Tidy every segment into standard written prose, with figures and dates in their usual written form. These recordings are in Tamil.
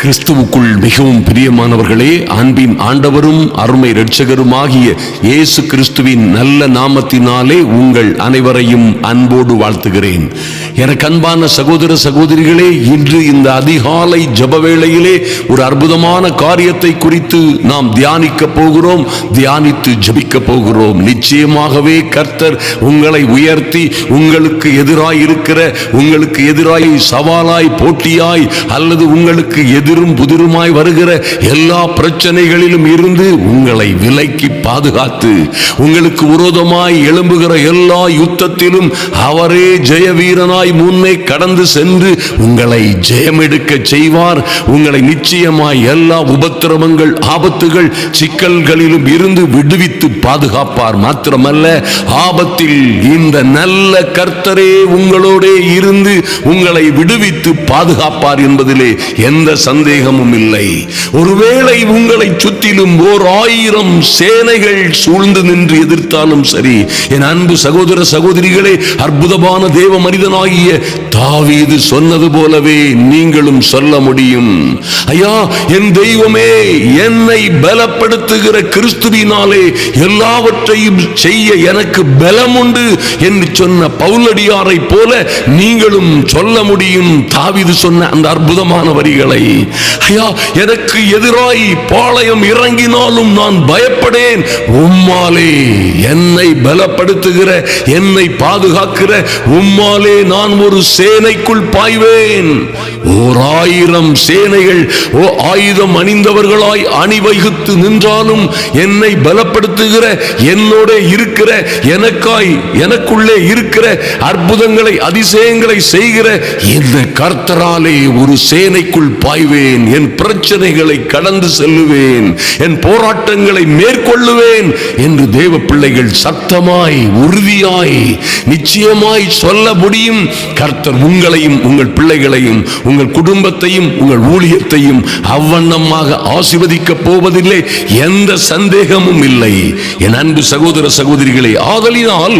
கிறிஸ்துவுக்குள் மிகவும் பிரியமானவர்களே, அன்பின் ஆண்டவரும் அருமை இரட்சகருமாகிய இயேசு கிறிஸ்துவின் நல்ல நாமத்தினாலே உங்கள் அனைவரையும் அன்போடு வாழ்த்துகிறேன். எனக்கு அன்பான சகோதர சகோதரிகளே, இன்று இந்த அதிகாலை ஜெப வேளையிலே ஒரு அற்புதமான காரியத்தை குறித்து நாம் தியானிக்க போகிறோம், தியானித்து ஜெபிக்க போகிறோம். நிச்சயமாகவே கர்த்தர் உங்களை உயர்த்தி உங்களுக்கு எதிராய் இருக்கிற, உங்களுக்கு எதிராய் சவாலாய் போட்டியாய் அல்லது உங்களுக்கு எதிரும் புதிருமாய் வருகிற எல்லா பிரச்சனைகளிலும் இருந்து உங்களை விலக்கி பாதுகாத்து, உங்களுக்கு விரோதமாய் எழும்புகிற எல்லா யுத்தத்திலும் அவரே ஜெய வீரனாய் முன்னே கடந்து சென்று உங்களை ஜெயமெடுக்க செய்வார். உங்களை நிச்சயமாய் எல்லா உபத்திரவங்கள், ஆபத்துகள், சிக்கல்களிலும் இருந்து விடுவித்து பாதுகாப்பார். மாத்திரமல்ல, ஆபத்தில் இந்த நல்ல கர்த்தரே உங்களோடே இருந்து உங்களை விடுவித்து பாதுகாப்பார் என்பதிலே எந்த சந்தேகமும் இல்லை. ஒருவேளை உங்களை சுற்றிலும் 1000 சேனைகள் சூழ்ந்து நின்று எதிர்த்தாலும் சரி, என் அன்பு சகோதர சகோதரிகளே, அற்புதமான தேவ மனிதனாகிய தாவீது சொன்னது போலவே நீங்களும் சொல்ல முடியும். ஐயா, என் தெய்வமே, என்னை பலப்படுத்துகிற கிறிஸ்துவினாலே எல்லாவற்றையும் செய்ய எனக்கு பலம் உண்டு என்று சொன்ன பவுலடியாரை போல நீங்களும் சொல்ல முடியும். தாவீது சொன்ன அந்த அற்புதமான வரிகளை, ஐயா, எனக்கு எதிராய் பாளையம் இறங்கினாலும் நான் பயப்படேன், உம்மாலே என்னை பலப்படுத்துகிற, என்னை பாதுகாக்கிற உம்மாலே நான் ஒரு சேனைக்குள் பாய்வேன். 1000 சேனைகள் ஆயுதம் அணிந்தவர்களாய் அணிவகுத்து நின்றாலும் என்னை பலப்படுத்துகிற, என்னோட இருக்கிற, எனக்குள்ளே இருக்கிற அற்புதங்களை, அதிசயங்களை செய்கிற இந்த கர்த்தராலே ஒரு சேனைக்குள் பாய்வேன். என் பிரச்சனைகளை கடந்து செல்லுவேன், என் போராட்டங்களை மேற்கொள்ளுவேன் என்று தேவ பிள்ளைகள் சத்தமாய், உறுதியாய், நிச்சயமாய் சொல்ல முடியும். கர்த்தர் உங்களையும், உங்கள் பிள்ளைகளையும், உங்கள் குடும்பத்தையும், உங்கள் ஊழியத்தையும் அவ்வண்ணமாக ஆசீர்வதிக்க போவதில்லை, எந்த சந்தேகமும் இல்லை. என் அன்பு சகோதர சகோதரிகளே, ஆதலினால்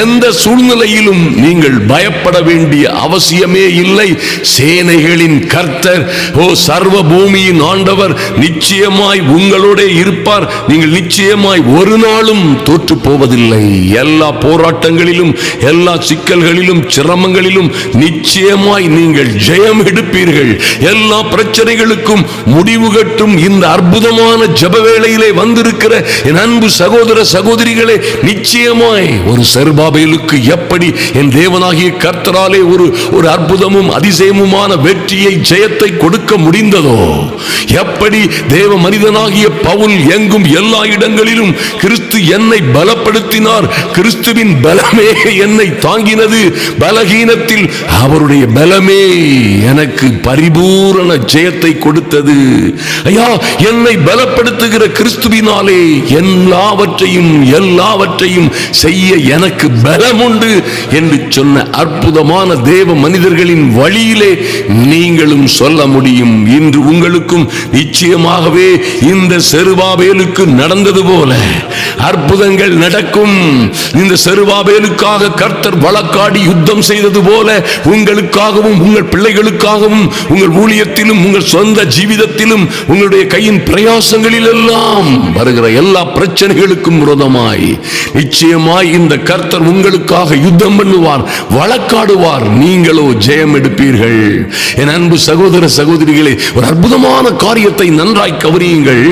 எந்த சூழ்நிலையிலும் நீங்கள் பயப்பட வேண்டிய அவசியமே இல்லை. சேனைகளின் கர்த்தர், சர்வ பூமியின் ஆண்டவர் நிச்சயமாய் உங்களோட இருப்பார். நீங்கள் நிச்சயமாய் ஒரு நாளும் தோற்று போவதில்லை. எல்லா போராட்டங்களிலும், எல்லா சிக்கல்களிலும், சிரமங்களிலும் நிச்சயமாய் நீங்கள் ஜெயம் எடுப்பீர்கள். எல்லா பிரச்சனைகளுக்கும் முடிவு கட்டும் இந்த அற்புதமான ஜெப வேளையிலே வந்திருக்கிற என் அன்பு சகோதர சகோதரிகளே, நிச்சயமாய் ஒரு செருபாபேலுக்கு எப்படி என் தேவனாகிய கர்த்தராலே ஒரு அற்புதமும் அதிசயமுமான வெற்றியை, ஜெயத்தை கொடுக்க முடிந்ததோ, எப்படி தேவ மனிதனாகிய பவுல் எங்கும் எல்லா இடங்களிலும் கிறிஸ்து என்னை பலப்படுத்தினார், கிறிஸ்துவின் பலமே என்னை தாங்கினது, பலகீனத்தில் அவருடைய பலமே எனக்கு பரிபூரண ஜெயத்தை கொடுத்தது. ஐயா, என்னை பலப்படுத்துகிற கிறிஸ்துவினாலே எல்லாவற்றையும் செய்ய எனக்கு பலம் உண்டு என்று சொன்ன அற்புதமான தேவ மனிதர்களின் வழியிலே நீங்களும் சொல்ல முடியும். இன்று உங்களுக்கும் நிச்சயமாகவே இந்த செருபாபேலுக்கு நடந்தது போல அற்புதங்கள் நடக்கும். இந்த செருபாபேலுக்காக கர்த்தர் வழக்காடி யுத்தம் செய்தது போல உங்களுக்காகவும், உங்கள் பிள்ளைகளுக்காகவும், உங்கள் ஊழியத்திலும், உங்கள் சொந்த ஜீவிதத்திலும், உங்களுடைய கையின் பிரயாசங்களில் எல்லாம் வருகிற எல்லா பிரச்சனைகளுக்கும் விரோதமாய் நிச்சயமாய் இந்த கர்த்தர் உங்களுக்காக யுத்தம் பண்ணுவார், வழக்காடுவார். நீங்களோ ஜெயம் எடுப்பீர்கள். என் அன்பு சகோதர சகோதரிகளே, ஒரு அற்புதமான காரியத்தை நன்றாய் கவனியுங்கள்.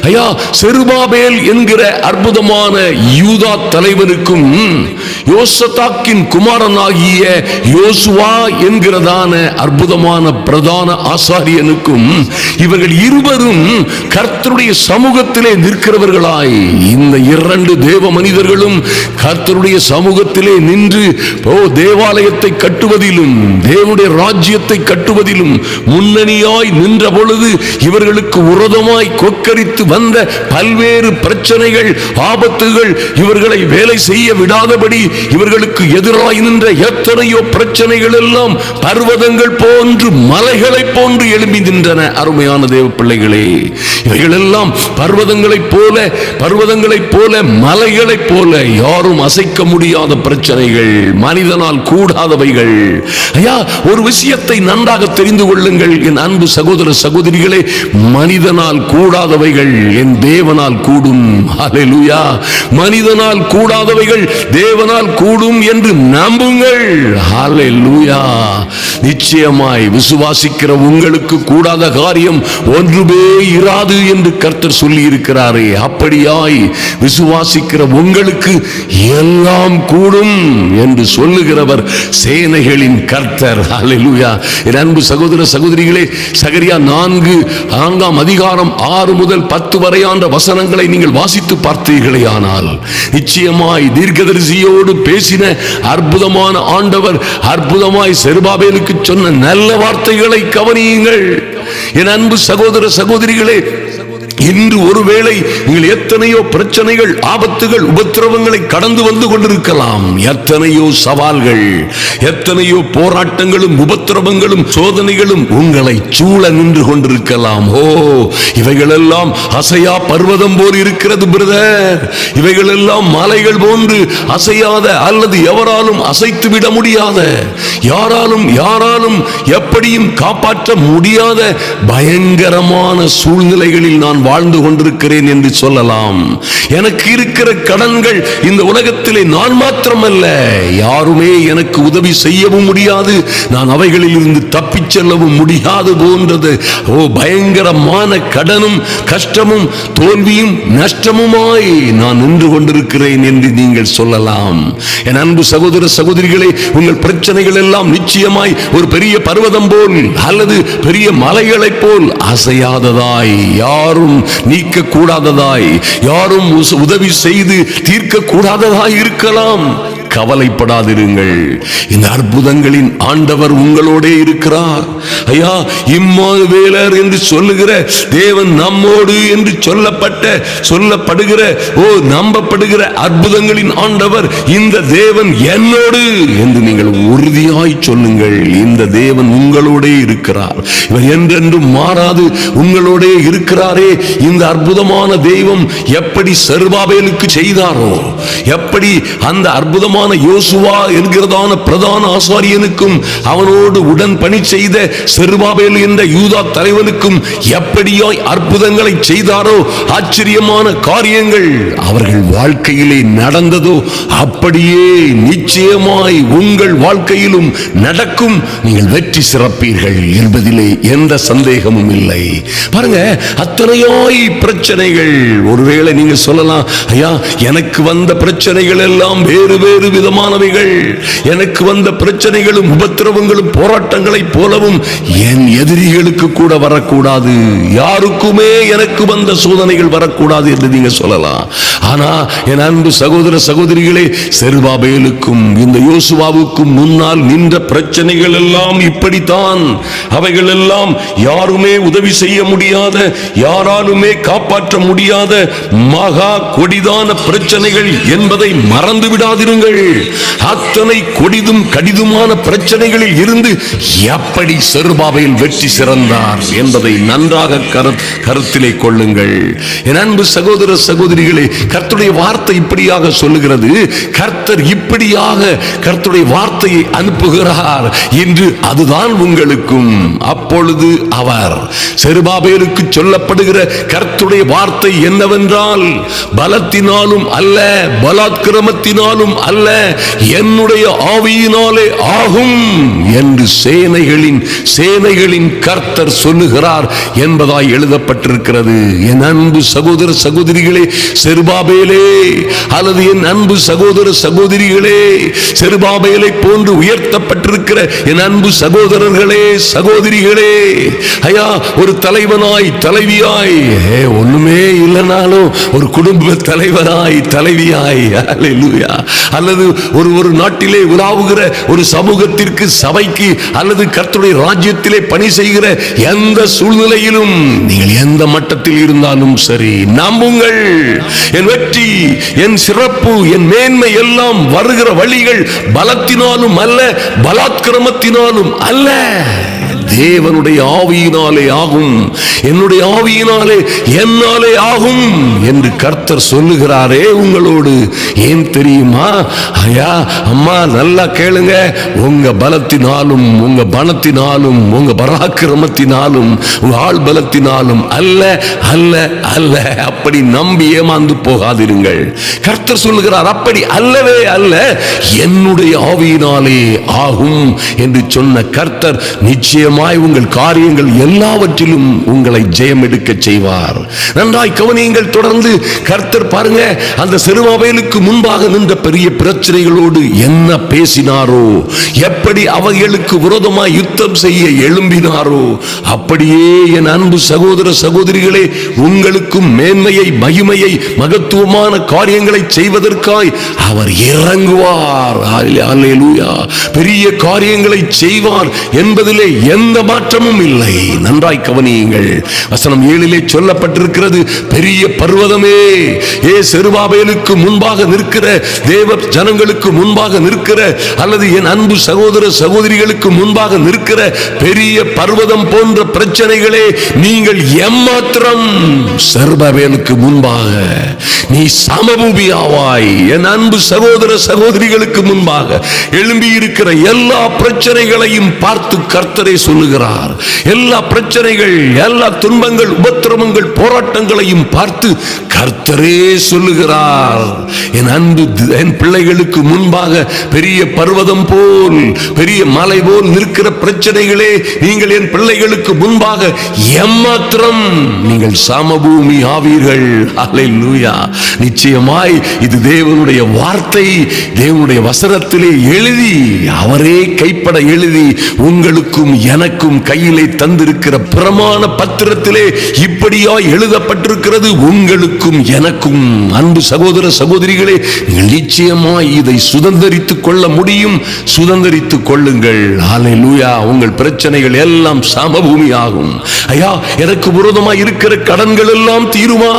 ஐயா, செருபாபேல் என்கிற அற்புதமான யூதா தலைவனுக்கும் யோசதாக்கின் குமாரனாகிய யோசுவா என்கிறதான அற்புதமான பிரதான ஆசாரியனுக்கும், இவர்கள் இருவரும் கர்த்தருடைய சமூகத்திலே நிற்கிறவர்களாய், இந்த 2 தேவ மனிதர்களும் கர்த்தருடைய சமூகத்திலே நின்று தேவாலயத்தை கட்டுவதிலும், தேவனுடைய ராஜ்யத்தை கட்டுவதிலும் முன்னணியாய் நின்ற பொழுது இவர்களுக்கு விரோதமாய் கொக்கரித்து வந்த பல்வேறு பிரச்சனைகள், ஆபத்துகள் இவர்களை வேலை செய்ய விடாதபடி இவர்களுக்கு எதிராய் நின்ற எத்தனையோ பிரச்சனைகள் எல்லாம் பர்வதங்கள் போன்று, மலைகளை போன்று எழும்பி நின்றன. அருமையான தேவ பிள்ளைகளே, இவைகள் எல்லாம் பர்வதங்களைப் போல, மலைகளைப் போல யாரும் அசைக்க முடியாத பிரச்சனைகள், மனிதனால் கூடாதவைகள். ஐயா, ஒரு விஷயத்தை நன்றாக தெரிந்து கொள்ளுங்கள் என் அன்பு சகோதர சகோதர சகோதரிகளே, மனிதனால் கூடாதவைகள் என் தேவனால் கூடும். ஹல்லேலூயா. மனிதனால் கூடாதவைகள் தேவனால் கூடும் என்று நம்புங்கள். ஹல்லேலூயா. நிச்சயமாய் விசுவாசிக்கிற உங்களுக்கு கூடாத காரியம் ஒன்றுமே இராது என்று கர்த்தர் சொல்லி இருக்கிறாரே, அப்படியாய் விசுவாசிக்கிற உங்களுக்கு எல்லாம் கூடும் என்று சொல்லுகிறவர் சேனைகளின் கர்த்தர். ஹல்லேலூயா. என் அன்பு சகோதர சகோதரிகளே, சகரியா 4ஆம் அதிகாரம் 6 முதல் 10 வரையான வசனங்களை நீங்கள் வாசித்து பார்த்தீர்களே ஆனால் நிச்சயமாய் தீர்க்கதரிசியோடு பேசின அற்புதமான ஆண்டவர் அற்புதமாய் செருபாபேலுக்கு சொன்ன நல்ல வார்த்தைகளை கவனியுங்கள். என் அன்பு சகோதர சகோதரிகளே, இன்று ஒருவேளை நீங்கள் எத்தனையோ பிரச்சனைகள், ஆபத்துகள், உபத்திரவங்களை கடந்து வந்து கொண்டிருக்கலாம். எத்தனையோ சவால்கள், எத்தனையோ போராட்டங்களும் உபத்திரவங்களும் சோதனைகளும் உங்களை சூழ நின்று கொண்டிருக்கலாம். ஓ, இவைகளெல்லாம் அசையா பர்வதம் போல் இருக்கிறது பிரதர். இவைகளெல்லாம் மலைகள் போன்று அசையாத அல்லது எவராலும் அசைத்து விட முடியாத, யாராலும் எப்படியும் காப்பாற்ற முடியாத பயங்கரமான சூழ்நிலைகளில் நான் வாழ்ந்து கொண்டிருக்கிறேன் என்று சொல்லலாம். எனக்கு இருக்கிற கடன்கள் இந்த உலகத்திலே நான் மாத்திரமல்ல, யாருமே எனக்கு உதவி செய்யவும் முடியாது, நான் அவைகளில் இருந்து தப்பிச் செல்லவும் முடியாது போன்றது. ஓ, பயங்கரமான கடனும் கஷ்டமும் தோல்வியும் நஷ்டமுமாய் நான் நின்று கொண்டிருக்கிறேன் என்று நீங்கள் சொல்லலாம். என் அன்பு சகோதர சகோதரிகளே, உங்கள் பிரச்சனைகள் எல்லாம் நிச்சயமாய் ஒரு பெரிய பர்வதம் போல் அல்லது பெரிய மலைகளைப் போல் அசையாததாய், யாரும் நீக்க கூடாததாய், யாரும் உதவி செய்து தீர்க்க கூடாததாய் இருக்கலாம். கவலைப்படாதிருங்கள். இந்த அற்புதங்களின் ஆண்டவர் உங்களோட இருக்கிறார். ஐயா, இம்மானுவேலர் என்று சொல்லுகிற தேவன் நம்மோடு என்று சொல்லப்படுகிற நம்பப்படுகிற அற்புதங்களின் ஆண்டவர் இந்த தேவன் என்னோடு என்று நீங்கள் உறுதியாய் சொல்லுங்கள். இந்த தேவன் உங்களோட இருக்கிறார். இவர் என்றென்றும் மாறாது உங்களோட இருக்கிறாரே. இந்த அற்புதமான தெய்வம் எப்படி செருபாபேலுக்கு செய்தாரோ, எப்படி அந்த அற்புதமான யோசுவா என்கிறதான பிரதான ஆசாரியனுக்கும் அவனோடு உடன் பணி செய்த செருபாபேல் என்ற யூதா தலைவனுக்கும் எப்படியாய் அற்புதங்களை செய்தாரோ, ஆச்சரியமான காரியங்கள் அவர்கள் வாழ்க்கையிலே நடந்ததோ, அப்படியே நிச்சயமாய் உங்கள் வாழ்க்கையிலும் நடக்கும். நீங்கள் வெற்றி சிறப்பீர்கள் என்பதிலே எந்த சந்தேகமும் இல்லை. பாருங்க, அத்தனையாய் பிரச்சனைகள். ஒருவேளை நீங்க சொல்லலாம், ஐயா, எனக்கு வந்த பிரச்சனைகள் எல்லாம் வேறு வேறு விதமானவைகள். எனக்கு வந்த பிரச்சனைகளும் உபத்திரவங்களும் போராட்டங்களைப் போலவும் என் எதிரிகளுக்கு கூட வரக்கூடாது, யாருக்குமே எனக்கு வந்த சோதனைகள் வரக்கூடாது என்று நீங்க சொல்லலாம். ஆனா என் அன்பு சகோதர சகோதரிகளே, செருபாபேலுக்கும் இந்த யோசுவாவுக்கும் முன்னால் நின்ற பிரச்சனைகள் எல்லாம் இப்படித்தான். அவைகள் எல்லாம் யாருமே உதவி செய்ய முடியாத, யாராலுமே காப்பாற்ற முடியாத மகா கொடிதான பிரச்சனைகள் என்பதை மறந்து விடாதிருங்கள். அத்தனை கொடிதும் கடிதுமான பிரச்சனைகளில் இருந்து எப்படி செருபாபேல் வெற்றி சிறந்தார் என்பதை நன்றாக கருத்திலே கொள்ளுங்கள். என் அன்பு சகோதர சகோதரிகளே, கர்த்தருடைய வார்த்தை இப்படியாக சொல்லுகிறது. கர்த்தர் இப்படியாக கர்த்தருடைய வார்த்தையை அனுப்புகிறார் என்று அதுதான் உங்களுக்கும். அப்பொழுது அவர் செருபாபேலுக்கு சொல்லப்படுகிற கர்த்தருடைய வார்த்தை என்னவென்றால், பலத்தினாலும் அல்ல, பலாத்கிரமத்தினாலும் அல்ல, என்னுடைய ஆவியினாலே ஆகும் என்று சேனைகளின் கர்த்தர் சொல்லுகிறார் என்பதாய் எழுதப்பட்டிருக்கிறது. என் அன்பு சகோதர சகோதரிகளே, செருபாபேலே அல்லது என் அன்பு சகோதர சகோதரிகளே, செருபாபேலை போன்று உயர்த்தப்பட்டிருக்கிற என் அன்பு சகோதரர்களே சகோதரிகளே, ஐயா, ஒரு தலைவனாய் தலைவியாய், ஒண்ணுமே இல்லைனாலும் ஒரு குடும்ப தலைவனாய் தலைவியாய், அல்லேலூயா, அல்லது ஒரு நாட்டிலே உலாவுகிற ஒரு சமூகத்திற்கு, சபைக்கு அல்லது கர்த்தருடைய ராஜ்யத்திலே பணி செய்கிற எந்த சூழ்நிலையிலும் நீங்கள் எந்த மட்டத்தில் இருந்தாலும் சரி, நம்புங்கள், என் வெற்றி, என் சிறப்பு, என் மேன்மை எல்லாம் வருகிற வழிகள் பலத்தினாலும் அல்ல, பலாத்கிரமத்தினாலும் அல்ல, தேவனுடைய ஆவியினாலே ஆகும், என்னுடைய ஆவியினாலே என்னாலே ஆகும் என்று கர்த்தர் சொல்லுகிறாரே உங்களோடு. ஏன் தெரியுமா? ஐயா அம்மா நல்லா கேளுங்க, உங்க பலத்தினாலும் உங்க பணத்தினாலும் உங்க பராக்கிரமத்தினாலும் உங்க ஆள் பலத்தினாலும் அல்ல அல்ல அல்ல, அப்படி நம்பி ஏமாந்து போகாதிருங்கள். கர்த்தர் சொல்லுகிறார், அப்படி அல்லவே அல்ல, என்னுடைய ஆவியினாலே ஆகும் என்று சொன்ன கர்த்தர் நிச்சயமாய் உங்கள் காரியங்கள் எல்லாவற்றிலும் உங்களை ஜெயம் எடுக்க செய்வார். நன்றாய் கவனியுங்கள். தொடர்ந்து கர்த்தர் பாருங்க, அந்த செருபாபேலுக்கு முன்பாக நின்ற பெரிய பிரச்சனைகளோடு என்ன பேசினாரோ, எப்படி அவைகளுக்கு விரோதமாய் யுத்தம் செய்ய எழும்பினாரோ, அப்படியே என் அன்பு சகோதர சகோதரிகளே உங்களுக்கும் மேன்மையை, மகிமையை, மகத்துவமான காரியங்களை செய்வதற்காய் அவர் இறங்குவார். அல்லேலூயா. பெரிய காரியங்களை செய்வார் என்பதிலே எந்த மாற்றமும் இல்லை. நன்றாய் கவனியுங்கள். வசனம் 7 சொல்லப்பட்டிருக்கிறது, பெரிய பர்வதமே, ஏ செருபாபேலுக்கு முன்பாக நிற்கிற, தேவ ஜனங்களுக்கு முன்பாக நிற்கிற, அல்லது என் அன்பு சகோதர சகோதரிகளுக்கு முன்பாக நிற்கிற பெரிய பர்வதம் போன்ற பிரச்சனைகளே, நீங்கள் எம்மாத்திரம் செருபாபேலுக்கு முன்பாக நீ சமபூமியாவாய். என் அன்பு சகோதர சகோதரிகளுக்கு முன்பாக எழும்பி இருக்கிற எல்லா பிரச்சனைகளையும் பார்த்து கர்த்தரே சொல்லுகிறார். எல்லா பிரச்சனைகள், எல்லா துன்பங்கள், உபத்திரவங்கள், போராட்டங்களையும் பார்த்து கர்த்தரே சொல்லுகிறார், என் அன்பு என் பிள்ளைகளுக்கு முன்பாக பெரிய பர்வதம் போல், பெரிய மலை போல் நிற்கிற பிரச்சனைகளே, நீங்கள் என் பிள்ளைகளுக்கு முன்பாக எம்மாத்திரம் நீங்கள் சமபூமி ஆவீர்கள். அல்லேலூயா. நிச்சயமாய் இது தேவனுடைய வார்த்தை, தேவனுடைய வசனத்திலே எழுதி, அவரே கைப்பட எழுதி உங்களுக்கும் எனக்கும் கையிலே தந்திருக்கிற பிரமாண பத்திரத்திலே இப்படியாய் எழுதப்பட்டிருக்கிறது. உங்களுக்கும் எனக்கும் அன்பு சகோதர சகோதரிகளே, நீங்கள் நிச்சயமாய் இதை சுதந்தரித்துக் கொள்ள முடியும். சுதந்தரித்துக் கொள்ளுங்கள். அல்லேலூயா. உங்கள் பிரச்சனைகள் எல்லாம் சமபூமி ஆகும். ஐயா, எனக்கு விரோதமாய் இருக்கிற கடன்கள் எல்லாம் தீருமா?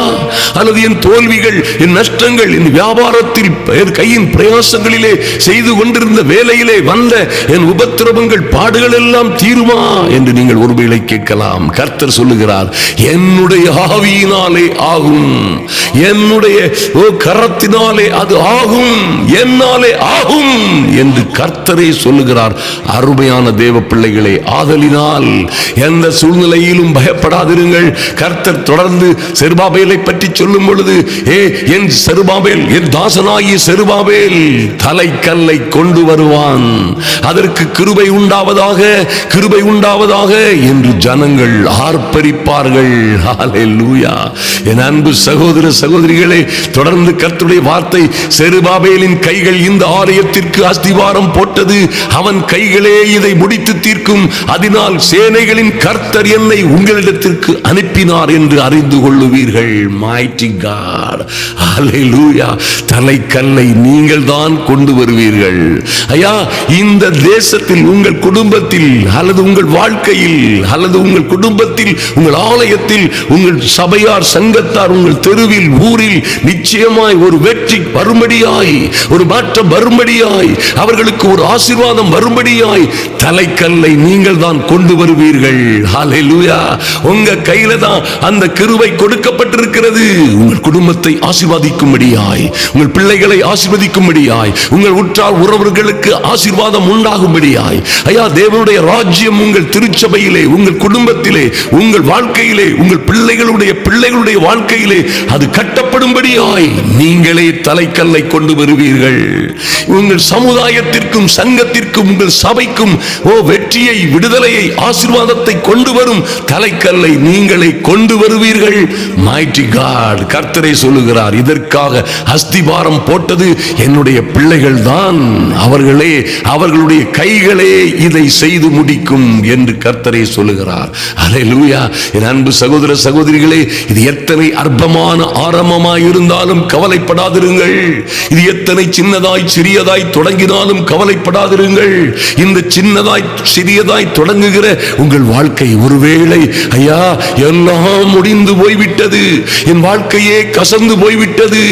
அல்லது என் தோல்விகள், என் நஷ்டங்கள், என் வியாபாரத்தில், கையின் பிரயாசங்களிலே செய்து கொண்டிருந்த வேலையிலே வந்த என் உபத்திரவங்கள், பாடுகள் எல்லாம் தீருமா என்று நீங்கள் ஒருவேளை கேட்கலாம். கர்த்தர் சொல்லுகிறார், என்னுடைய ஆவியினாலே ஆகும், என்னுடைய கரத்தினாலே அது ஆகும், என்னாலே ஆகும் என்று கர்த்தரே சொல்லுகிறார். அருமையான தேவ பிள்ளைகளே, ஆதலினால் எந்த சூழ்நிலையிலும் பயப்படாதிருங்கள். கர்த்தர் தொடர்ந்து செருபாபேலை பற்றி சொல்லும் பொழுது, என் செருபாபேல், என் தாசனாகிய செருபாபேல் தலைக்கல்லை கொண்டு வருவான், அதற்கு கிருபை உண்டாவதாக, கிருபை உண்டாவதாக என்று ஜனங்கள் ஆர்ப்பரிப்பார்கள். ஹல்லேலூயா. என் அன்பு சகோதர சகோதரிகளே, தொடர்ந்து கர்த்தருடைய வார்த்தை, செருபாபேலின் கைகள் இந்த ஆலயத்திற்கு அஸ்திவாரம் போட்டது, அவன் கைகளே இதை முடித்து தீர்க்கும், அதனால் சேனைகளின் கர்த்தர் என்னை உங்களிடத்திற்கு அனுப்பினார் என்று அறிந்து கொள்ளுவீர்கள். Mighty God. Hallelujah. தலைக்கல்லை நீங்கள் தான் கொண்டு வருவீர்கள். ஐயா, இந்த தேசத்தில், உங்கள் குடும்பத்தில், அல்லது உங்கள் வாழ்க்கையில், அல்லது உங்கள் குடும்பத்தில், உங்கள் ஆலயத்தில், உங்கள் சபையார், சங்கத்தார், உங்கள் தெருவில், ஊரில் நிச்சயமாய் ஒரு வெற்றி வரும்படியாய், ஒரு மாற்றம் வரும்படியாய், அவர்களுக்கு ஒரு ஆசீர்வாதம் வரும்படியாய் தலைக்கல்லை நீங்கள் தான் கொண்டு வருவீர்கள். ஹல்லேலூயா. உங்க கையில தான் அந்த கிருபை கொடுக்கப்பட்டிருக்கிறது. உங்கள் குடும்பத்தை ஆசீர்வதிக்கும்படியாய், உங்கள் பிள்ளைகளை ஆசீர்வதிக்கும்படியாய், உங்கள் உற்றார் உறவர்களுக்கு ஆசீர்வாதம் உண்டாகும்படியாய், ஐயா, தேவனுடைய ராஜ்யம் உங்கள் திருச்சபையிலே, உங்கள் குடும்பத்திலே, உங்கள் வாழ்க்கையிலே, உங்கள் பிள்ளைகளுடைய வாழ்க்கையிலே அது கட்டப்படும்படியாய் நீங்களே தலைக்கல்லை கொண்டு வருவீர்கள். உங்கள் சமுதாயத்திற்கும், சங்கத்திற்கும், உங்கள் சபைக்கும் வெற்றியை, விடுதலையை, ஆசீர்வாதத்தை கொண்டு வரும் தலைக்கல்லை நீங்களே கொண்டு வருவீர்கள். Mighty God. கர்த்தரே சொல்லுகிறார், இதற்காக அஸ்திபாரம் போட்டது என்னுடைய பிள்ளைகள் தான், அவர்களே, அவர்களுடைய கைகளே இதை செய்து முடிக்கும் என்று கர்த்தரே சொல்லுகிறார். அல்லேலூயா. என் அன்பு சகோதர சகோதரிகளே, இது எத்தனை அற்பமான ஆரம்பமாய் இருந்தாலும் கவலைப்படாதிருங்கள். இது எத்தனை சின்னதாய் சிறியதாய் தொடங்கினாலும் கவலைப்படாதிருங்கள். இந்த சின்னதாய் சிறியதாய் தொடங்குகிற உங்கள் வாழ்க்கை ஒருவேளை ஐயா எல்லாம் முடிந்து போய்விட்டது, என் வாழ்க்கையே கசந்து போய்விட்டது,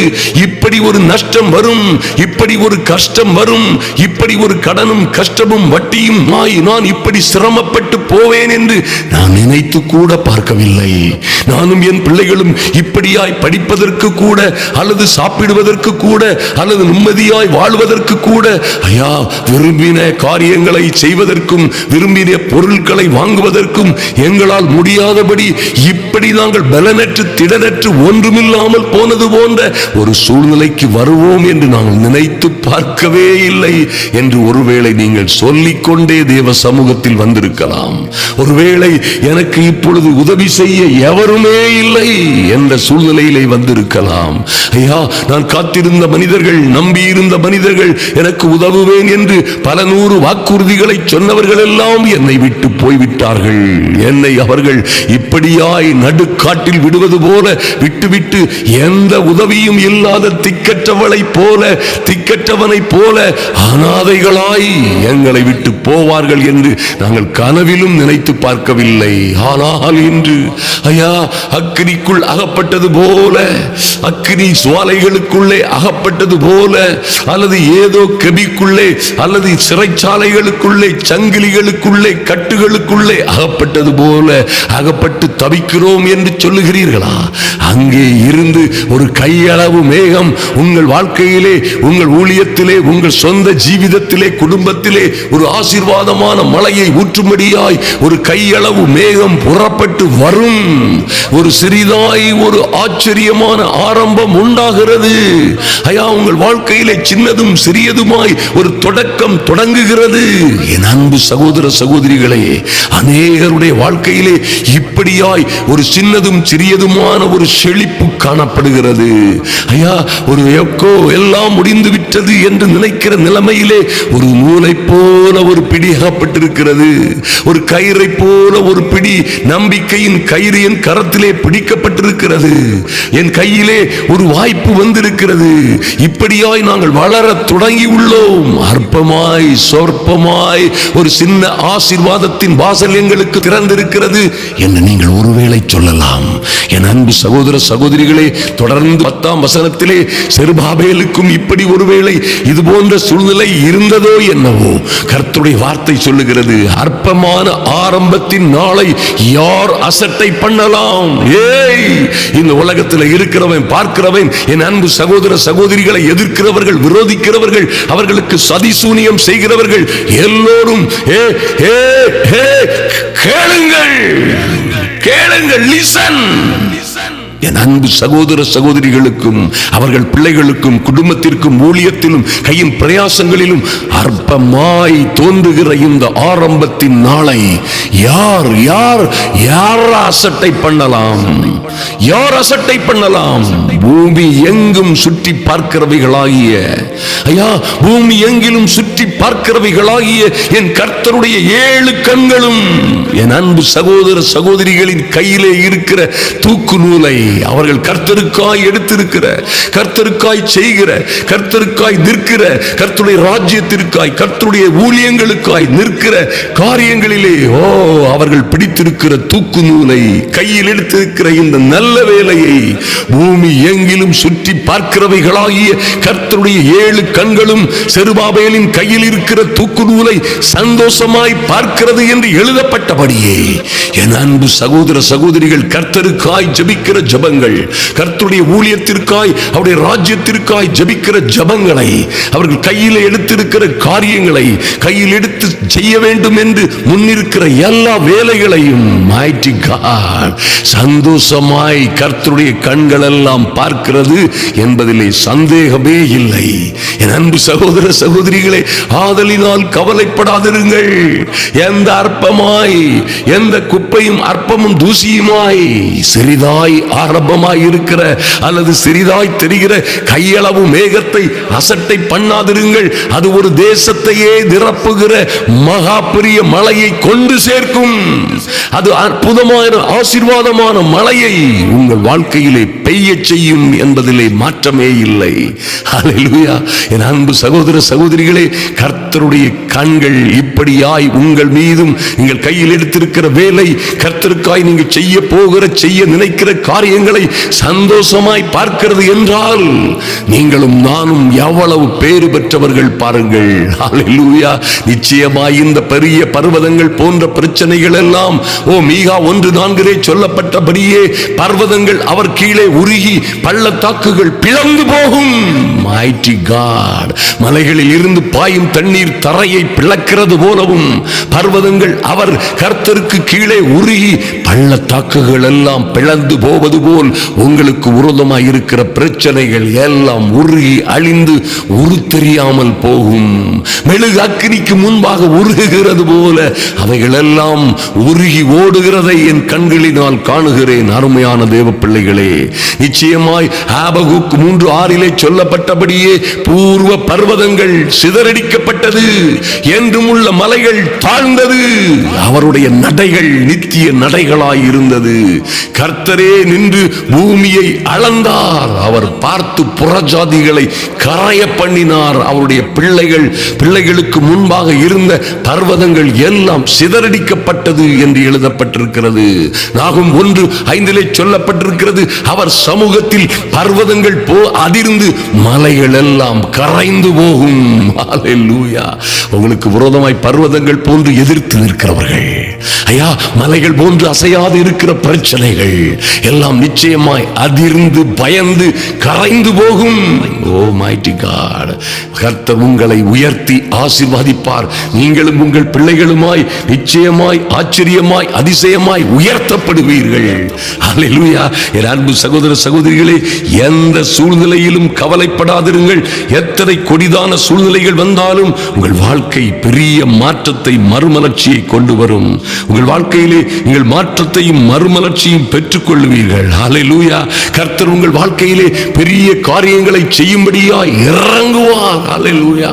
இப்படி ஒரு நஷ்டம் வரும், இப்படி ஒரு கஷ்டம் வரும், இப்படி ஒரு கடனும் கஷ்டமும் வட்டியும் நான் இப்படி சிரமப்பட்டு போவேன் என்று நான் நினைத்து கூட பார்க்கவில்லை. நானும் என் பிள்ளைகளும் இப்படியாய் படிப்பதற்கு கூட, அல்லது சாப்பிடுவதற்கு கூட, அல்லது நிம்மதியாய் வாழ்வதற்கு கூட ஐயா விரும்பின காரியங்களை செய்வதற்கும் விரும்பின பொருட்களை வாங்குவதற்கும் எங்களால் முடியாதபடி இப்படி நாங்கள் பலனற்று திடனற்று ஒன்றுமில்லாமல் போனது போன்ற ஒரு சூழ்நிலைக்கு வருவோம் என்று நாங்கள் நினைத்து பார்க்கவே இல்லை என்று ஒருவேளை நீங்கள் சொல்லிக்கொண்டே தேவ சமூகத்தில் வந்திருக்கலாம். ஒருவேளை எனக்கு இப்பொழுது உதவி செய்ய எவருமே இல்லை என்ற சூழ்நிலையிலே வந்திருக்கலாம். ஐயா நான் காத்திருந்த மனிதர்கள், நம்பியிருந்த மனிதர்கள், எனக்கு உதவுவேன் என்று பல நூறு வாக்குறுதிகளை சொன்னவர்கள் எல்லாம் என்னை விட்டு போய்விட்டார்கள். என்னை அவர்கள் இப்படியாய் நடுக்காட்டில் விடுவது போல விட்டுவிட்டு எந்த உதவியும் இல்லாத திக்கற்றவனை போல அனாதைகளாய் எங்களை விட்டு போவார்கள் என்று நாங்கள் கனவிலும் நினைத்து பார்க்கவில்லை. ஆனால் இன்று ஐயா அக்கினிக்குள் அகப்பட்டது போல, அக்கினி சுவாலைகளுக்குள்ளே அகப்பட்டது போல, அல்லது ஏதோ கெபிக்குள்ளே அல்லது சிறைச்சாலைகளுக்குள்ளே சங்கிலிகளுக்குள்ளே கட்டுகளுக்குள்ளே அகப்பட்டது போல அகப்பட்டு தவிக்கிறோம் என்று சொல்லுகிறீர்களா? அங்கே இருந்து ஒரு கையளவு மேகம் உங்கள் வாழ்க்கையிலே, உங்கள் ஊழியத்திலே, உங்கள் சொந்த ஜீவிதத்திலே, குடும்பத்திலே ஒரு ஆசீர்வாதமான மழையை ஊற்றும்படியாய் ஒரு கையளவு மேகம் புறப்பட்டு வரும். ஒரு சிறிதாய் ஒரு ஆச்சரியமான ஆரம்பம் உண்டாகிறது. ஐயா உங்கள் வாழ்க்கையிலே சின்னதும் சிறியதுமாய் ஒரு தொடக்கம் தொடங்குகிறது. என் அன்பு சகோதர சகோதரிகளே, அநேகருடைய வாழ்க்கையிலே இப்படியாய் ஒரு சின்னதும் சிறியதுமான ஒரு செழிப்பு காணப்படுகிறது. ஐயா ஒரு எக்கோ எல்லாம் முடிந்து விட்டது என்று நினைக்கிற நிலைமையிலே ஒரு நூலை போல ஒரு பிடி அகப்பட்டிருக்கிறது. ஒரு கயிறை போல ஒரு பிடி நம்பிக்கையின் கயிறு என் கரத்திலே பிடிக்கப்பட்டிருக்கிறது. என் கையிலே ஒரு வாய்ப்பு வந்திருக்கிறது. இப்படியாய் நாங்கள் வளர தொடங்கி உள்ளோம். அற்பமாய் சொற்பமாய் ஒரு சின்ன ஆசீர்வாதத்தின் வாசல் எங்களுக்கு திறந்திருக்கிறது என்று நீங்கள் ஒருவேளை சொல்லலாம். என் அன்பு சகோதர சகோதரிகளே, தொடர்ந்து 10ஆம் வசனத்திலே செருபாபேலுக்கும் இப்படி ஒருவேளை இது போன்ற சூழ்நிலை இருந்ததோ என்னவோ கர்த்தருடைய வார்த்தை சொல்லுகிறது, அற்பமான ஆரம்பத்தின் நாளை யார் அசட்டை பண்ணலாம்? ஏய் இந்த உலகத்தில் இருக்கிறவன் பார்க்கிறவன், என் அன்பு சகோதர சகோதரிகளை எதிர்க்கிறவர்கள், விரோதிக்கிறவர்கள், அவர்களுக்கு சதிசூனியம் செய்கிறவர்கள் எல்லோரும் கேளுங்கள், கேளுங்கள், லிசன். என் அன்பு சகோதர சகோதரிகளுக்கும் அவர்கள் பிள்ளைகளுக்கும் குடும்பத்திற்கும் ஊழியத்திலும் கையின் பிரயாசங்களிலும் அற்பமாய் தோன்றுகிற இந்த ஆரம்பத்தின் நாளை யார் யார் யார் அசட்டை பண்ணலாம்? யார் அசட்டை பண்ணலாம்? பூமி எங்கும் சுற்றி பார்க்கிறவைகளாகிய, ஐயா பூமி எங்கிலும் சுற்றி பார்க்கிறவைகளாகிய என் கர்த்தருடைய 7 கண்களும் என் அன்பு சகோதர சகோதரிகளின் கையிலே இருக்கிற தூக்கு நூலை அவர்கள் கர்த்தருக்காய் எடுத்திருக்கிற, கர்த்தருக்காய் செய்கிற, கர்த்தருக்காய் நிற்கிற, கர்த்தருடைய ராஜ்யத்திற்காய், கர்த்தருடைய ஊழியங்களுக்காய் நிற்கிற காரியங்களிலே அவர்கள் பிடித்திருக்கிற தூக்கு நூலை, கையில் எடுத்திருக்கிற இந்த நல்ல வேலையை பூமி எங்கிலும் சுற்றி பார்க்கிறவைகளாகிய கர்த்தருடைய 7 கண்களும் செருபாபேலின் கையில் இருக்கிற தூக்கு நூலை சந்தோஷமாய் பார்க்கிறது என்று எழுதப்பட்டபடியே என் அன்பு சகோதர சகோதரிகள் கர்த்தருக்காய் ஜெபிக்கிற ஜெபங்கள், கர்த்தருடைய ஊழியத்திற்காய் அவருடைய ராஜ்யத்திற்காய் ஜெபிக்கிற ஜெபங்களை, அவர்கள் கையில் எடுத்திருக்கிற காரியங்களை, கையில் எடுத்து செய்ய வேண்டும் என்று முன்னிருக்கிற எல்லா வேலைகளையும் mighty God சந்தோஷமாய் கர்த்தருடைய கண்கள் எல்லாம் பார்க்கிறது என்பதிலே சந்தேகமே இல்லை. என் அன்பு சகோதர சகோதரிகளே, ஆதலினால் கவலைப்படாதிருங்கள். எந்த அற்பமாய், எந்த குப்பையும் அற்பமும் தூசியுமாய் சிறிதாய் ஆரம்பமாய் இருக்கிற அல்லது சிறிதாய் தெரிகிற கையளவு மேகத்தை அசட்டை பண்ணாதிருங்கள். அது ஒரு தேசத்தையே நிரப்புகிற மகா பெரிய மழையை கொண்டு சேர்க்கும். அது அற்புதமான ஆசீர்வாதமான மழையை உங்கள் வாழ்க்கையிலே பெய்ய செய்யும் என்பதிலே மாற்றமே இல்லை. ஹல்லேலூயா. என் அன்பு சகோதர சகோதரிகளே, கர்த்தருடைய கண்கள் இப்படியாய் உங்கள் மீதும் நீங்கள் கையில் எடுத்திருக்கிற வேலை, கர்த்தருக்காய் நீங்கள் செய்ய நினைக்கிற காரியங்களை சந்தோஷமாய் பார்க்கிறது என்றால் நீங்களும் நானும் எவ்வளவு பேறு பெற்றவர்கள் பாருங்கள். ஹல்லேலூயா. நிச்சயமாய் இந்த பெரிய பர்வதங்கள் போன்ற பிரச்சனைகள் எல்லாம் மீகா 1:4 சொல்லப்பட்டபடியே பர்வதங்கள் அவர் கீழே உருகி பள்ளத்தாக்குகள் பிளந்து போகும். Mighty God. மலைகளில் இருந்து பாயும் தண்ணீர் தரையை பிளக்கிறது போலவும் பர்வதங்கள் அவர் கர்த்தருக்கு கீழே உருகி பள்ளத்தாக்குகள் எல்லாம் பிளந்து போவது போல் உங்களுக்கு விரோதமாய் இருக்கிற பிரச்சனைகள் எல்லாம் உருகி அழிந்து உருத்தெரியாமல் போகும். மெழுகு அக்கினிக்கு முன்பாக உருகுகிறது போல அவைகள் எல்லாம் உருகி ஓடுகிறதை என் கண்களினால் காணுகிறேன். அருமையான தேவ பிள்ளைகளே, நிச்சயமாய் ஆபகுக் 3:6 சொல்லப்பட்டபடியே பூர்வ பர்வதங்கள் சிதறடிக்கப்பட்டது, என்றும் உள்ள மலைகள் தாழ்ந்தது, அவருடைய நடைகள் நித்திய நடைகளாய் இருந்தது. கர்த்தரே நின்று பூமியை அளந்தார். அவர் பார்த்து புறஜாதிகளை கரைய பண்ணினார். அவருடைய பிள்ளைகளுக்கு முன்பாக இருந்த பர்வதங்கள் எல்லாம் சிதறடிக்கப்பட்டது என்று எழுதப்பட்டிருக்கிறது. நாகும் 1:5 சொல்லப்பட்டிருக்கிறது, அவர் சமூகத்தில் பர்வதங்கள் அதிர்ந்து மலைகள் எல்லாம் கரைந்து போகும். ஹல்லேலூயா. உங்களுக்கு விரோதமாய் பர்வதங்கள் போன்று எதிர்த்து நிற்கிறவர்கள், ஐயா, மலைகள் போன்று அசையாது இருக்கிற பிரச்சனைகள் எல்லாம் நிச்சயமாய் அதிர்ந்து பயந்து கரைந்து போகும். Oh mighty God. கர்த்தர் உங்களை உயர்த்தி ஆசீர்வதிப்பார். நீங்களும் உங்கள் பிள்ளைகளுமாய் நிச்சயமாய் ஆச்சரியமாய் அதிசயமாய் உயர்த்தப்படுவீர்கள். ஹல்லேலூயா. என் அன்பு சகோதர சகோதரிகளே, எந்த சூழ்நிலையிலும் கவலைப்படாதிருங்கள். எத்தனை கொடிதான சூழ்நிலைகள் வந்தாலும் உங்கள் வாழ்க்கை பெரிய மாற்றத்தை மறுமலர்ச்சியை கொண்டு வரும். உங்கள் வாழ்க்கையிலே நீங்கள் மாற்றத்தையும் மறுமலர்ச்சியும் பெற்றுக் கொள்வீர்கள். ஹல்லேலூயா. கர்த்தர் உங்கள் வாழ்க்கையிலே பெரிய காரியங்களை செய்யும்படியாய் இறங்குவார். ஹல்லேலூயா.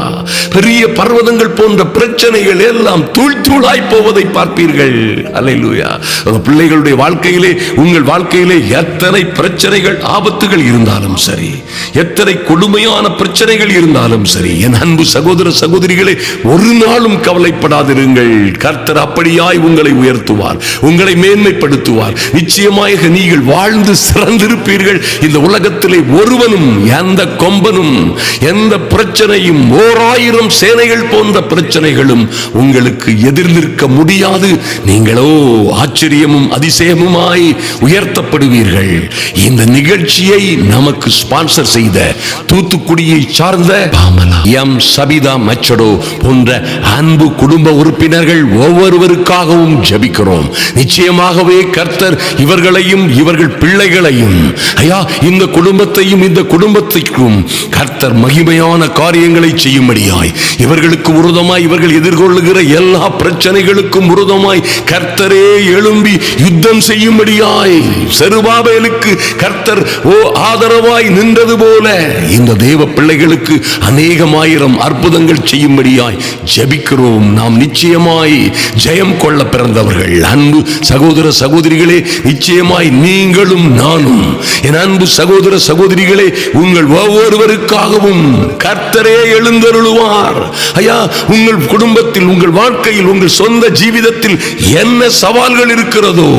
பெரிய பர்வதங்கள் போன்ற பிரச்சனைகள் எல்லாம் தூள் தூளாய் போவதை பார்ப்பீர்கள். ஹல்லேலூயா. பிள்ளைகளுடைய வாழ்க்கையிலே, உங்கள் வாழ்க்கையிலே எத்தனை பிரச்சனைகள் ஆபத்துகள் இருந்தாலும் சரி, எத்தனை கொடுமையான பிரச்சனைகள் இருந்தாலும் சரி, என் அன்பு சகோதர சகோதரிகளே, ஒரு நாளும் கவலைப்படாதிருங்கள். கர்த்தர் அப்படியாய் உங்களை உயர்த்துவார், உங்களை மேன்மைப்படுத்துவார். நிச்சயமாக நீங்கள் வாழ்ந்து சிறந்திருப்பீர்கள். இந்த உலகத்திலே ஒருவனும் எந்த கொம்பனும் எந்த பிரச்சனையும் 1000 சேனைகள் போன்ற பிரச்சனைகளும் உங்களுக்கு எதிர் நிற்க முடியாது. நீங்களோ ஆச்சரியமும் அதிசயமுமாய் உயர்த்தப்படுவீர்கள். இந்த நிகழ்ச்சியை நமக்கு ஸ்பான்சர் செய்த தூத்துக்குடியை சார்ந்த எம் சபிதா மச்சடோ போன்ற அன்பு குடும்ப உறுப்பினர்கள் ஒவ்வொருவருக்காகவும் ஜெபிக்கிறோம். நிச்சயமாகவே கர்த்தர் இவர்களையும் இவர்கள் பிள்ளைகளையும், ஐயா, இந்த குடும்பத்தையும் இந்த குடும்பத்திற்கும் கர்த்தர் மகிமையான காரியங்களை செய்யும்படியாய், இவர்களுக்கு விரோதமாய் இவர்கள் எதிர்கொள்ளுகிற எல்லா பிரச்சனைகளுக்கும் விரோதமாய் கர்த்தரே எழும்பி யுத்தம் செய்யும்படியாய், செருபாபேலுக்கு கர்த்தர் ஆதரவாய் நின்றது போல இந்த தேவ பிள்ளைகளுக்கு அநேகமாயிரம் அற்புதங்கள் செய்யும்படியாய் ஜெபிக்கிறோம். நாம் நிச்சயமாய் ஜெயம் கொள்ள பிறந்தவர்கள். அன்பு சகோதர சகோதரிகளே, நிச்சயமாய் நீங்களும் நானும், என் அன்பு சகோதர சகோதரிகளே, உங்கள் ஒவ்வொருவருக்காகவும் கர்த்தரே எழுந்தருளுவார். ஐயா, உங்கள் குடும்பத்தில், உங்கள் வாழ்க்கையில், உங்கள் சொந்த ஜீவிதத்தில் என்ன சவால்கள் இருக்கிறதோ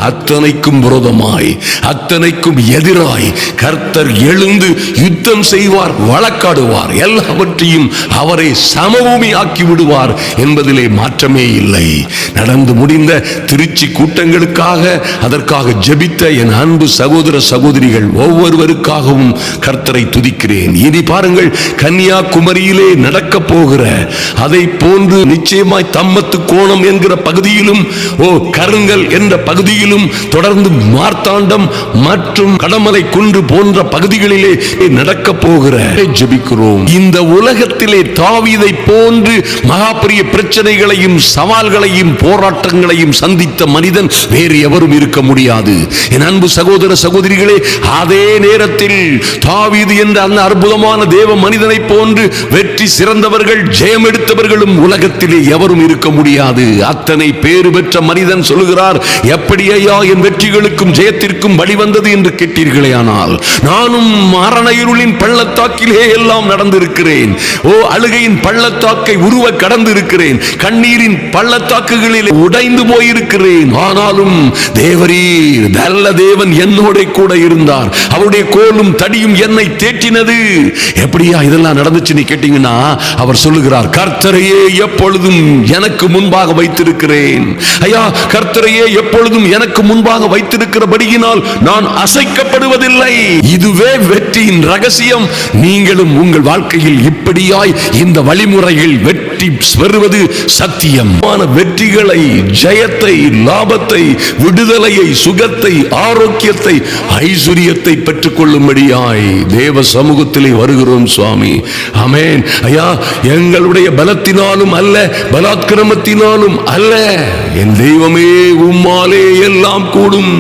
அத்தனைக்கும் விரோதமாய், அத்தனைக்கும் எதிராய் கர்த்தர் எழுந்து யுத்தம் செய்வார், வழக்காடுவார். எல்லாவற்றையும் அவரை சமபூமி ஆக்கி விடுவார் என்பதிலே மாற்றமே இல்லை. நடந்து முடிந்த திருச்சி கூட்டங்களுக்காக, அதற்காக ஜெபித்த என் அன்பு சகோதர சகோதரிகள் ஒவ்வொருவருக்காகவும் கர்த்தரை துதிக்கிறேன். இனி பாருங்கள், கன்னியாகுமரியிலே நடக்க போகிற அதை போன்று நிச்சயமாய் தம்மத்து கோணம் என்கிற பகுதியிலும், கருங்கல் என்ற பகுதியிலும், தொடர்ந்து மார்த்தாண்டம் மற்றும் கடமலை குன்று போன்ற பகுதிகளிலே நடக்க போகிற ஜெபிக்கிறோம். இந்த உலகத்திலே தாவீதை போன்று மகாபெரிய பிரச்சனைகளையும் சவால்களையும் போராட்டங்களையும் சந்தித்த மனிதன் வேறு எவரும் இருக்க முடியாது. என் அன்பு சகோதர சகோதரிகளே, அதே நேரத்தில் தாவீது என்ற அந்த அற்புதமான தேவ மனிதனை போன்று வெற்றி சிறந்தவர்கள் ஜெயம் எடுத்தவர்களும் உலகத்திலே எவரும் இருக்க முடியாது. அத்தனை பேறு பெற்ற மனிதன் சொல்லுகிறார், எப்படி ஐயா என் வெற்றிகளுக்கும் ஜெயத்திற்கும் வழி வந்தது என்று கேட்டீர்களே, ஆனால் நானும் மரண இருளின் பள்ளத்தாக்கிலே எல்லாம் நடந்திருக்கிறேன். அழுகையின் பள்ளத்தாக்கை உருவ கடந்திருக்கிறேன். கண்ணீரின் பள்ளத்தாக்குகளில் உடைந்து போயிருக்கிறேன். ஆனாலும் தேவரீர் நல்ல தேவன் என்னோட கூட இருந்தார். அவருடைய கோலும் தடியும் என்னை தேற்றினது. எப்படியா இதெல்லாம் நடந்துச்சு கேட்டீங்கன்னா, அவர் சொல்லுகிறார், கர்த்தரையே எப்பொழுதும் எனக்கு முன்பாக வைத்திருக்கிறேன். ஐயா, கர்த்தரையே எப்பொழுதும் எனக்கு முன்பாக வைத்திருக்கிறபடியினால் நான் அசைக்கப்படுவதில்லை. இதுவே வெற்றியின் ரகசியம். நீங்களும் உங்கள் வாழ்க்கையில் இப்படியாய் இந்த வழிமுறையில் வெற்றி பெறுவது சத்தியம். வெற்றிகளை, ஜெயத்தை, லாபத்தை, விடுதலையை, சுகத்தை, ஆரோக்கியத்தை, ஐஸ்வரியத்தை பெற்றுக் கொள்ளும்படியாய் தேவ சமூகத்திலே வருகிறோம் சுவாமி. ஆமென். ஐயா, எங்களுடைய பலத்தினாலும் அல்ல, பலாத்கிரமத்தினாலும் அல்ல, என் தெய்வமே உம்மாலே எல்லாம் கூடும்,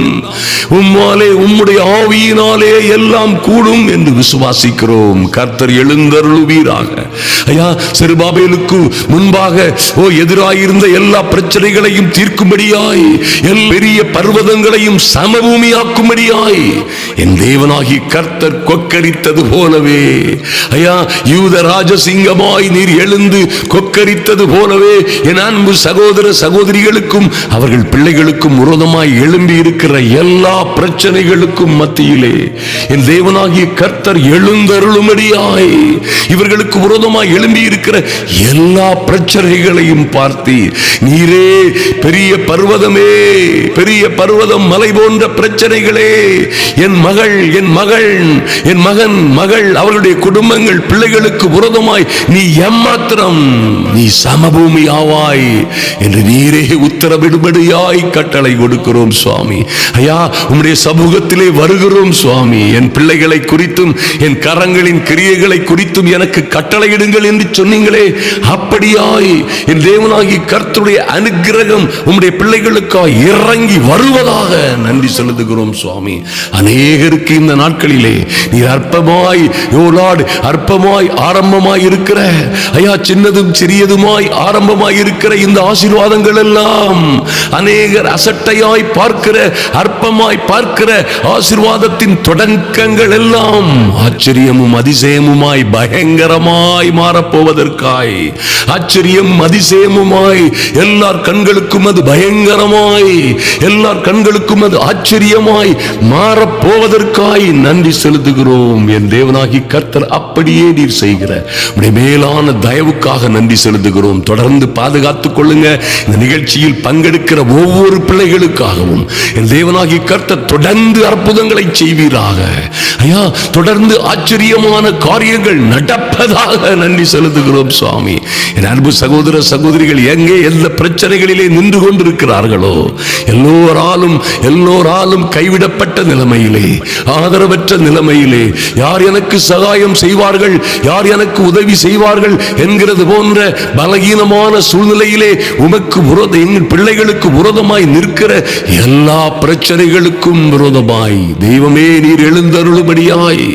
உம்மாலே உம்முடைய ஆவியினாலே எல்லாம் கூடும் என்று விசுவாசிக்கிறோம். கர்த்தர் எழுந்தருளுவீராக. ஐயா, செருபாபேலுக்கு முன்பாக எதிராயிருந்த எல்லா பிரச்சனைகளையும் தீர்க்கும்படியாய், பெரிய பர்வதங்களையும் சமபூமியாக்கும்படியாய் என் தேவனாகி கர்த்தர் கொக்கரித்தது போலவே, ஐயா, யூத ராஜசிங்கமாய் நீர் எழுந்து கொக்கரித்தது போலவே என் அன்பு சகோதர சகோதரிகளுக்கும் அவர்கள் பிள்ளைகளுக்கும் விரோதமாய் எழும்பி இருக்கிற எல்லா பிரச்சனைகளுக்கும் மத்தியிலே என் தேவனாகிய கர்த்தர் எழுந்தருளும்படியாய் இவர்களுக்கு விரோதமாய் எழும்பி இருக்கிற எல்லா பிரச்சனைகளையும் பார்த்து, நீரே பெரிய பர்வதமே, பெரிய பர்வதம், மலை போன்ற பிரச்சனைகளே, என் மகள், என் மகள், என் மகன், மகள், அவர்களுடைய குடும்பங்கள், பிள்ளைகளுக்கு விரோதமாய் நீ எம்மாத்திரம் நீ சமபூமி ஆவாய் என்று நீரே உத்தரவிடும்படியாய் கட்டளை கொடுக்கிறோம் சுவாமி. ஐயா, உம்முடைய சமூகத்திலே வருகிறோம் சுவாமி. என் பிள்ளைகளை குறித்தும் என் கரங்களின் கிரியைகளை குறித்தும் எனக்கு கட்டளையிடுங்கள் என்று சொன்னீங்களே, அப்படியாய் என் தேவனாகி கர்த்தருடைய அனுக்கிரகம் உம்முடைய பிள்ளைகளுக்காக இறங்கி வருவதாக நன்றி செலுத்துகிறோம் சுவாமி. அநேகருக்கு இந்த நாட்களிலே நீர் அற்பமாய், அற்பமாய் ஆரம்பமாய் இருக்கிற, ஐயா, சின்னதும் சிறியதுமாய் ஆரம்பமாய் இருக்கிற இந்த ஆசீர்வாதங்கள் எல்லாம் அநேகர் அசட்டையாய் பார்க்கிற, அற்பமாய் பார்க்கிற ஆசீர்வாதத்தின் தொடக்கங்கள் எல்லாம் ஆச்சரியமும் அதிசயமுமாய் பயங்கரமாய் மாறப்போவதற்காய், ஆச்சரியம் அதிசயமுமாய் எல்லார் கண்களுக்கும் அது பயங்கரமாய், எல்லார் கண்களுக்கும் அது ஆச்சரியமாய் மாறப்போவதற்காய் நன்றி செலுத்துகிறோம். என் தேவனாகி கர்த்தர் அப்படியே நீர் செய்கிற உடைய மேலான தயவுக்காக நன்றி செலுத்துகிறோம். தொடர்ந்து பாதுகாத்துக் கொள்ளுங்க. இந்த நிகழ்ச்சியில் பங்கெடுக்கிற ஒவ்வொரு பிள்ளைகளுக்காகவும் என் தேவனாகி கர்த்தர் தொடர்ந்து அற்புதங்களை செய்வீராக. ஐயா, தொடர்ந்து ஆச்சரியமான காரியங்கள் நடப்பதாக நன்றி செலுத்துகிறோம் சுவாமி. என் அன்பு சகோதர சகோதரிகள் எங்கே எந்த பிரச்சனைகளிலே நின்று கொண்டிருக்கிறார்களோ, எல்லோராலும் கைவிடப்பட்ட நிலைமையிலே, ஆதரவற்ற நிலைமையிலே, யார் எனக்கு சகாயம் செய்வார்கள், யார் எனக்கு உதவி செய்வார்கள் என்கிறது போன்ற பலகீனமான சூழ்நிலையிலே உமக்கு எங்கள் பிள்ளைகளுக்கு விரோதமாய் நிற்கிற எல்லா பிரச்சனைகளுக்கும் விரோதமாய் தெய்வமே நீர் எழுந்தருளும்படியாய்,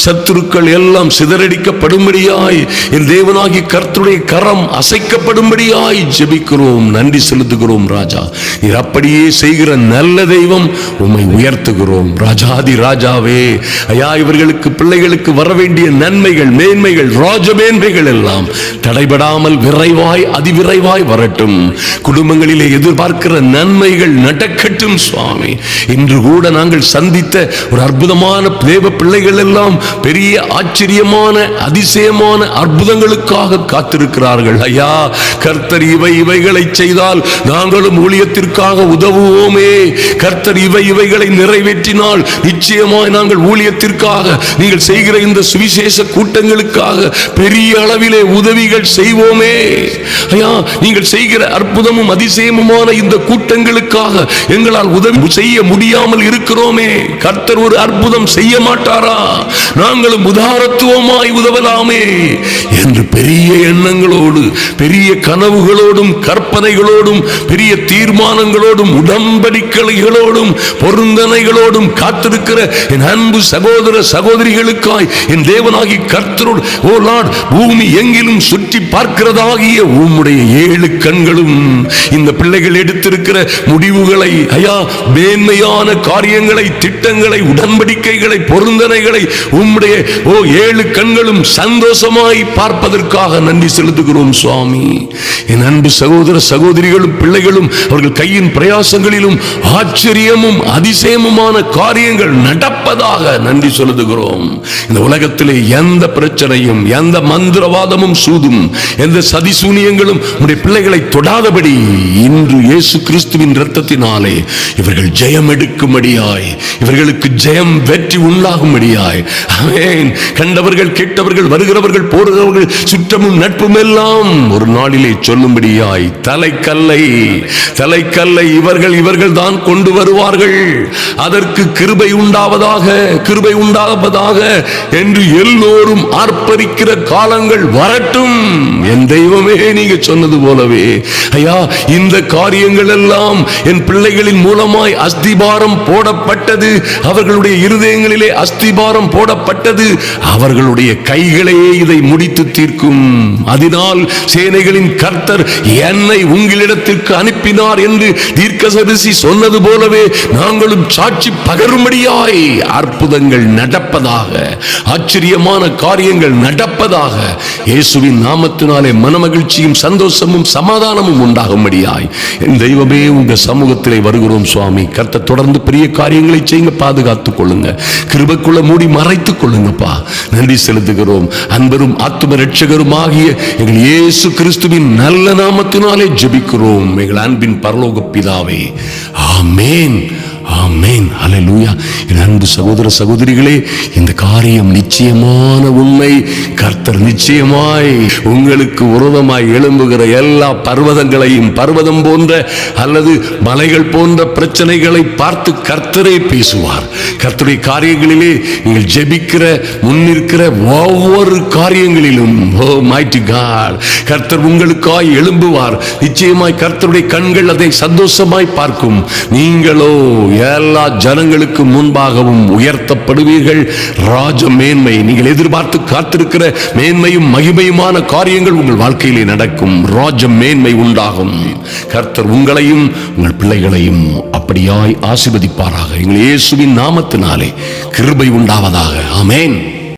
சத்துருக்கள் எல்லாம் சிதறடிக்கப்படும்படியாய், என் தேவனாகி கர்த்தருடைய கரம் அசைக்கப்படும்படியாய் ஜெபிக்கிறோம். நன்றி செலுத்துகிறோம் ராஜா. நீர் அப்படியே செய்கிற நல்ல தெய்வம், உம்மை உயர்த்துகிறோம். ராஜாதி ராஜாவே, ஐயா, இவர்களுக்கு பிள்ளைகளுக்கு வர வேண்டிய நன்மைகள், மேன்மைகள், ராஜ மேன்மைகள் எல்லாம் தடைபடாமல் விரைவாய் அதிவிரைவாய் வரட்டும். குடும்பங்களிலே எதிர்பார்க்கிற நன்மைகள் நடக்கட்டும் சுவாமி. இன்று கூட நாங்கள் சந்தித்த ஒரு அற்புதமான தேவ பிள்ளைகள் எல்லாம் பெரிய ஆச்சரியமான அதிசயமான அற்புதங்களுக்காக காத்திருக்கிறார்கள். ஐயா, கர்த்தர் இவைகளை செய்தால் நாங்களும் ஊழியத்திற்காக உதவுவோமே. கர்த்தர் இவைகளை நிறைவேற்றினால் நிச்சயமாய் நாங்கள் ஊழியத்திற்காக, நீங்கள் செய்கிற இந்த சுவிசேஷ கூட்டங்களுக்காக பெரிய அளவிலே உதவிகள் செய்வோமே. ஐயா, நீங்கள் செய்கிற அற்புதமும் அதிசயம் அதிசயமான இந்த கூட்டங்களுக்காக எங்களால் உதவி செய்ய முடியாமல் இருக்கிறோமே, கர்த்தர் ஒரு அற்புதம் செய்ய மாட்டாரா? நாங்களும் உதாரத்துவமாய் உதவலாமே என்று பெரிய எண்ணங்களோடு, பெரிய கனவுகளோடும், கற்பனைகளோடும், பெரிய தீர்மானங்களோடும், உடன்படிக்கைகளோடும், பொருந்தனைகளோடும் காத்திருக்கிற என் அன்பு சகோதர சகோதரிகளுக்காய் என் தேவனாகி கர்த்தரோடு, ஓ லார்ட், பூமி எங்கிலும் சுற்றி பார்க்கிறதாகிய உம்முடைய 7 கண்களும் இந்த பிள்ளைகள் எடுத்திருக்கிற முடிவுகளை, ஐயா, மேன்மையான காரியங்களை, திட்டங்களை, உடன்படிக்கைகளை, பொருந்தனைகளை உம்முடைய 7 கண்களும் சந்தோஷமாய் பார்ப்பதற்காக நன்றி செலுத்துகிறோம் சுவாமி. என் அன்பு சகோதர சகோதரிகளும் பிள்ளைகளும் அவர்கள் கையின் பிரயாசங்களிலும் ஆச்சரியமும் அதிசயமுமான காரியங்கள் நடப்பதாக நன்றி செலுத்துகிறோம். இந்த உலகத்திலே எந்த பிரச்சனையும், எந்த மந்திரவாதமும், சூதும், எந்த சதிசூனியங்களும் உடைய பிள்ளைகளை தொடாதபடி இன்று இயேசு கிறிஸ்துவின் இரத்தத்தினாலே இவர்கள் ஜெயம் எடுக்கும்படியாய், இவர்களுக்கு ஜெயம் வெற்றி உண்டாகும்படியாய், ஆமென். கண்டவர்கள் கேட்டவர்கள் வருகிறவர்கள் போகிறவர்கள் சுற்றமும் நட்பும் எல்லாம் ஒரு நாளிலே சொல்லும்படியாய் தலைக்கல்லை இவர்கள் தான் கொண்டு வருவார்கள், அதற்கு கிருபை உண்டாவதாக, கிருபை உண்டாவதாக என்று எல்லோரும் ஆர்ப்பரிக்கிற காலங்கள் வரட்டும். என் தெய்வமே, நீங்க சொன்னது போலவே ஐயா, இந்த காரியங்கள் எல்லாம் என் பிள்ளைகளின் மூலமாய் அஸ்திபாரம் போடப்பட்டது, அவர்களுடைய இருதயங்களிலே அஸ்திபாரம் போடப்பட்டது, அவர்களுடைய கைகளே இதை முடித்து தீர்க்கும். அதனால் சேனைகளின் கர்த்தர் என்னை உங்களிடத்திற்கு அனுப்பினார் என்று தீர்க்கதரிசி சொன்னது போலவே நாங்களும் சாட்சி பகரும்படியாய் அற்புதங்கள் நடப்பதாக, ஆச்சரியமான காரியங்கள் நடப்பதாக, இயேசுவின் நாமத்தினாலே மனமகிழ்ச்சியும் சந்தோஷமும் சமாதானமும் உண்டாகும்படியாய் என் தெய்வமே உங்க சமூகத்திலே வருகிறோம் சுவாமி. கர்த்தர் தொடர்ந்து பெரிய காரியங்களை செய்யுங்க, பாதுகாத்துக் கொள்ளுங்க, கிருபைக்குள்ள மூடி மறைத்துக் கொள்ளுங்கப்பா. நன்றி செலுத்துகிறோம். அன்பரும் ஆத்தும ரட்சகரும் ஆகிய எங்கள் இயேசு கிறிஸ்துவின் நல்ல நாமத்தினாலே ஜெபிக்கிறோம் எங்கள் அன்பின் பரலோக பிதாவே, ஆமென், ஆமென், அல்லேலூயா. என் அன்பு சகோதர சகோதரிகளே, இந்த காரியம் நிச்சயமான உண்மை. கர்த்தர் நிச்சயமாய் உங்களுக்கு விரோதமாய் எழும்புகிற எல்லா பர்வதங்களையும், பர்வதம் போன்ற அல்லது மலைகள் போன்ற பிரச்சனைகளை பார்த்து கர்த்தரே பேசுவார். கர்த்தருடைய காரியங்களிலே நீங்கள் ஜெபிக்கிற, முன்னிற்கிற ஒவ்வொரு காரியங்களிலும், ஓ மைட்டி காட், கர்த்தர் உங்களுக்காய் எழும்புவார். நிச்சயமாய் கர்த்தருடைய கண்கள் அதை சந்தோஷமாய் பார்க்கும். நீங்களோ எல்லா ஜனங்களுக்கு முன்பாகவும் உயர்த்தப்படுவீர்கள். ராஜ மேன்மை, நீங்கள் எதிர்பார்த்து காத்திருக்கிற மேன்மையும் மகிமையுமான காரியங்கள் உங்கள் வாழ்க்கையிலே நடக்கும். ராஜ மேன்மை உண்டாகும். கர்த்தர் உங்களையும் உங்கள் பிள்ளைகளையும் அப்படியாய் ஆசீர்வதிப்பாராக. எங்கள் இயேசுவின் நாமத்தினாலே கிருபை உண்டாவதாக. ஆமென்.